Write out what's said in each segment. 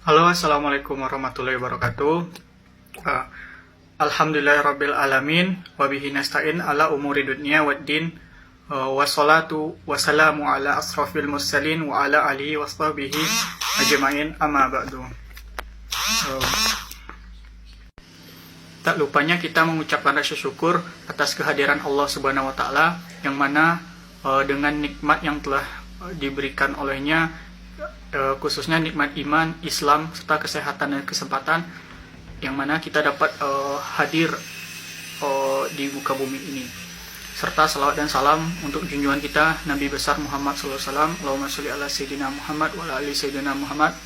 Halo, assalamualaikum warahmatullahi wabarakatuh. Uh, Alhamdulillahirabbil alamin, wabihi nasta'in ala umuri dunya waddin. Wassalatu wassalamu ala asrafil mursalin wa ala alihi washabihi ajmain, amma ba'du. Tak lupanya kita mengucapkan rasa syukur atas kehadiran Allah Subhanahu wa taala yang mana dengan nikmat yang telah diberikan olehnya, khususnya nikmat iman, Islam, serta kesehatan dan kesempatan, yang mana kita dapat hadir di muka bumi ini. Serta salawat dan salam untuk junjungan kita Nabi besar Muhammad SAW. Allahumma sholli ala Sayyidina Muhammad wa ala ali Sayyidina Muhammad.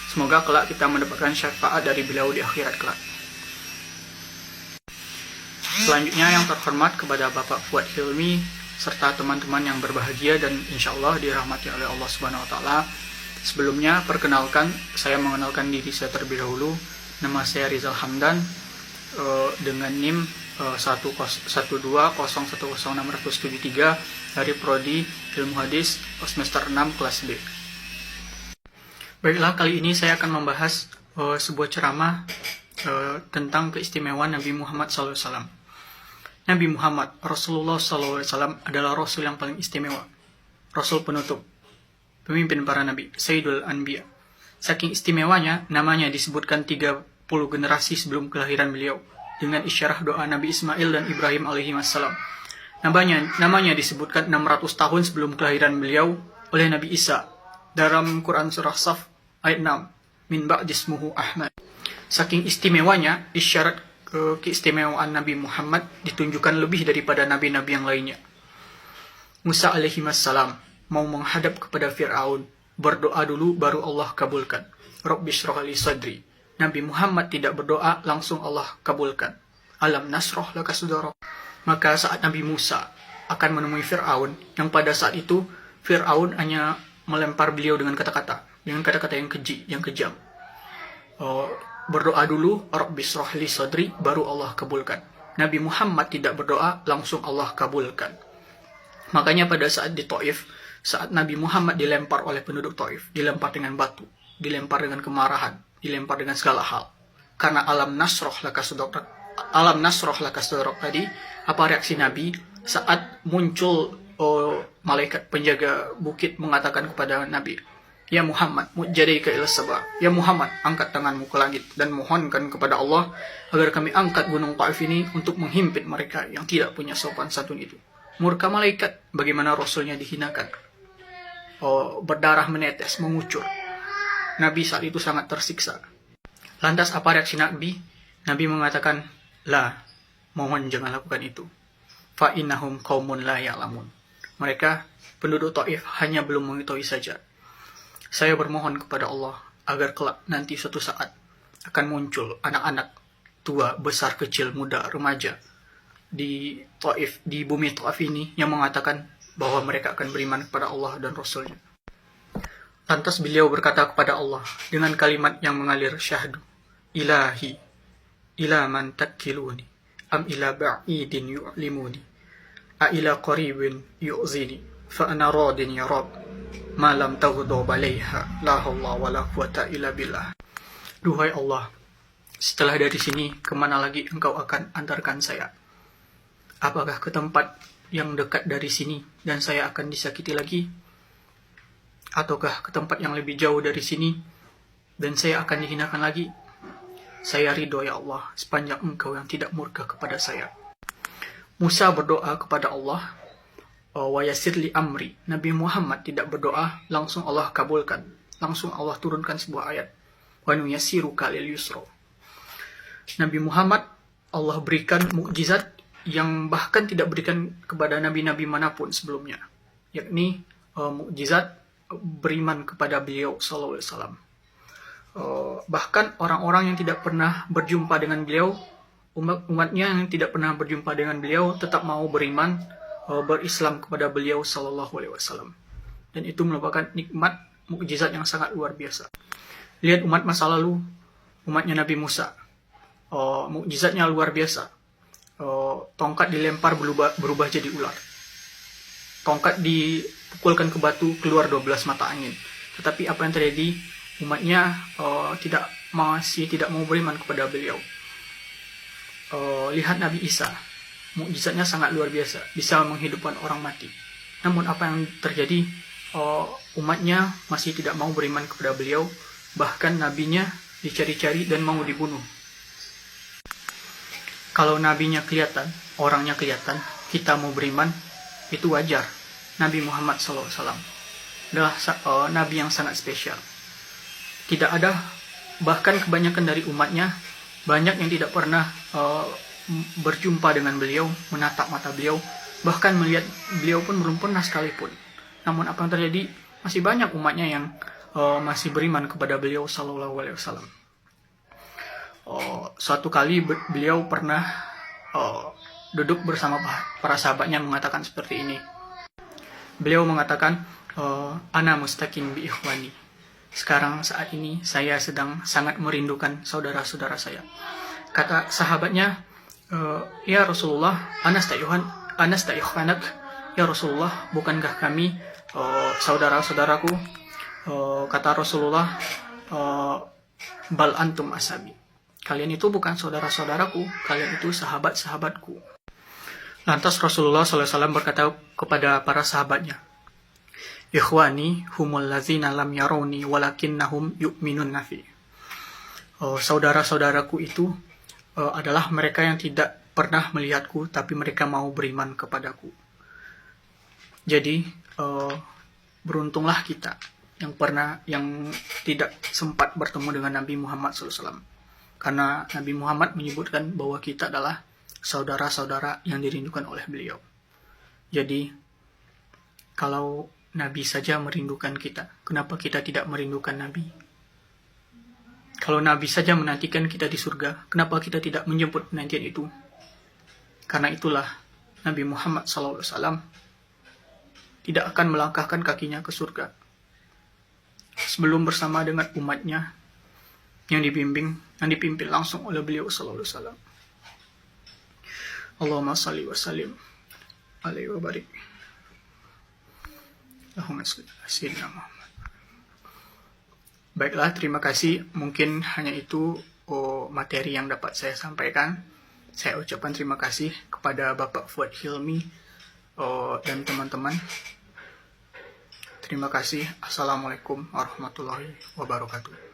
Semoga kelak kita mendapatkan syafaat dari beliau di akhirat kelak. Selanjutnya yang terhormat kepada Bapak Fuad Hilmi serta teman-teman yang berbahagia dan insya Allah dirahmati oleh Allah Subhanahu Wa Taala. Sebelumnya perkenalkan, saya mengenalkan diri saya terlebih dahulu. Nama saya Rizal Hamdan dengan NIM 120101673 dari Prodi Ilmu Hadis semester 6 kelas B. Baiklah, kali ini saya akan membahas sebuah ceramah tentang keistimewaan Nabi Muhammad SAW. Nabi Muhammad Rasulullah SAW adalah Rasul yang paling istimewa, Rasul penutup, pemimpin para Nabi, Sayyidul Anbiya. Saking istimewanya, namanya disebutkan 30 generasi sebelum kelahiran beliau, dengan isyarah doa Nabi Ismail dan Ibrahim alaihissalam. Namanya disebutkan 600 tahun sebelum kelahiran beliau oleh Nabi Isa dalam Quran Surah Saf ayat 6, min ba'dismuhu Ahmad. Saking istimewanya, isyarat keistimewaan Nabi Muhammad ditunjukkan lebih daripada nabi-nabi yang lainnya. Musa alaihissalam mau menghadap kepada Fir'aun, berdoa dulu baru Allah kabulkan. Rabbi shrah li sadri. Nabi Muhammad tidak berdoa, langsung Allah kabulkan. Alam nasroh laka sadrak. Maka saat Nabi Musa akan menemui Fir'aun, yang pada saat itu Fir'aun hanya melempar beliau dengan kata-kata yang keji, yang kejam. Berdoa dulu, Rabbi shrah li sadri, baru Allah kabulkan. Nabi Muhammad tidak berdoa, langsung Allah kabulkan. Makanya pada saat di Taif, saat Nabi Muhammad dilempar oleh penduduk Taif, dilempar dengan batu, dilempar dengan kemarahan, dilempar dengan segala hal. Karena alam nasroh laka sadrak tadi, apa reaksi Nabi saat muncul malaikat penjaga bukit mengatakan kepada Nabi, ya Muhammad, mujjadaika ila sabah. Ya Muhammad, angkat tanganmu ke langit dan mohonkan kepada Allah agar kami angkat gunung Taif ini untuk menghimpit mereka yang tidak punya sopan santun itu. Murka malaikat, bagaimana Rasulnya dihinakan. Berdarah menetes, mengucur. Nabi saat itu sangat tersiksa. Lantas apa reaksi Nabi? Nabi mengatakan, la, mohon jangan lakukan itu. Fa innahum qaumun la ya'lamun. Mereka, penduduk Taif, hanya belum mengetahui saja. Saya bermohon kepada Allah agar kelak nanti suatu saat akan muncul anak-anak, tua, besar, kecil, muda, remaja di Taif, di bumi Taif ini yang mengatakan bahwa mereka akan beriman kepada Allah dan Rasulnya. Lantas beliau berkata kepada Allah dengan kalimat yang mengalir syahdu, ilahi, ila man takkiluni, am ila ba'idin yu'limuni, a ila qaribin yu'zini, fa ana radin ya Rabb, ma lam taghdab alaiha, la hawla wa la quwata illa billah. Duhai Allah, setelah dari sini, kemana lagi engkau akan antarkan saya? Apakah ke tempat yang dekat dari sini dan saya akan disakiti lagi? Ataukah ke tempat yang lebih jauh dari sini dan saya akan dihinakan lagi? Saya ridho ya Allah sepanjang engkau yang tidak murka kepada saya. Musa berdoa kepada Allah, wa yassir li amri. Nabi Muhammad tidak berdoa, langsung Allah kabulkan. Langsung Allah turunkan sebuah ayat, wa nuyassiruka lil yusra. Nabi Muhammad Allah berikan mukjizat yang bahkan tidak berikan kepada nabi-nabi manapun sebelumnya, yakni mukjizat beriman kepada beliau sallallahu alaihi wasallam. Bahkan orang-orang yang tidak pernah berjumpa dengan beliau, umatnya yang tidak pernah berjumpa dengan beliau tetap mau beriman, berislam kepada beliau sallallahu alaihi wasallam. Dan itu merupakan nikmat mukjizat yang sangat luar biasa. Lihat umat masa lalu, umatnya Nabi Musa, mukjizatnya luar biasa. Tongkat dilempar berubah jadi ular. Tongkat dipukulkan ke batu, keluar 12 mata angin. Tetapi apa yang terjadi? umatnya masih tidak mau beriman kepada beliau. Lihat Nabi Isa, mukjizatnya sangat luar biasa, bisa menghidupkan orang mati. Namun apa yang terjadi, umatnya masih tidak mau beriman kepada beliau, bahkan nabinya dicari-cari dan mau dibunuh. Kalau nabinya kelihatan, orangnya kelihatan, kita mau beriman, itu wajar. Nabi Muhammad SAW adalah nabi yang sangat spesial. Tidak ada, bahkan kebanyakan dari umatnya, banyak yang tidak pernah berjumpa dengan beliau, menatap mata beliau, bahkan melihat beliau pun belum pernah sekalipun. Namun apa yang terjadi, masih banyak umatnya yang masih beriman kepada beliau Sallallahu Alaihi Wasallam. Suatu kali beliau pernah duduk bersama para sahabatnya mengatakan seperti ini. Beliau mengatakan, ana mustaqim bi ikhwani. Sekarang saat ini saya sedang sangat merindukan saudara-saudara saya. Kata sahabatnya, ya Rasulullah, anastaikhwanak. Ya Rasulullah, bukankah kami saudara-saudaraku? Kata Rasulullah, bal antum asabi. Kalian itu bukan saudara-saudaraku, kalian itu sahabat-sahabatku. Lantas Rasulullah SAW berkata kepada para sahabatnya, Ikhwani humul lazina lam yarawni walakinnahum yu'minun nafi. Saudara-saudaraku itu adalah mereka yang tidak pernah melihatku, tapi mereka mau beriman kepadaku. Jadi beruntunglah kita yang tidak sempat bertemu dengan Nabi Muhammad SAW. Karena Nabi Muhammad menyebutkan bahwa kita adalah saudara-saudara yang dirindukan oleh beliau. Jadi kalau Nabi saja merindukan kita, kenapa kita tidak merindukan Nabi? Kalau Nabi saja menantikan kita di surga, kenapa kita tidak menjemput penantian itu? Karena itulah Nabi Muhammad SAW tidak akan melangkahkan kakinya ke surga sebelum bersama dengan umatnya yang dipimpin langsung oleh beliau SAW. Allahumma salli wa sallim alaihi wa barik. Allahumma salli ala sayyidina Muhammad. Baiklah, terima kasih. Mungkin hanya itu materi yang dapat saya sampaikan. Saya ucapkan terima kasih kepada Bapak Fuad Hilmi dan teman-teman. Terima kasih. Assalamualaikum warahmatullahi wabarakatuh.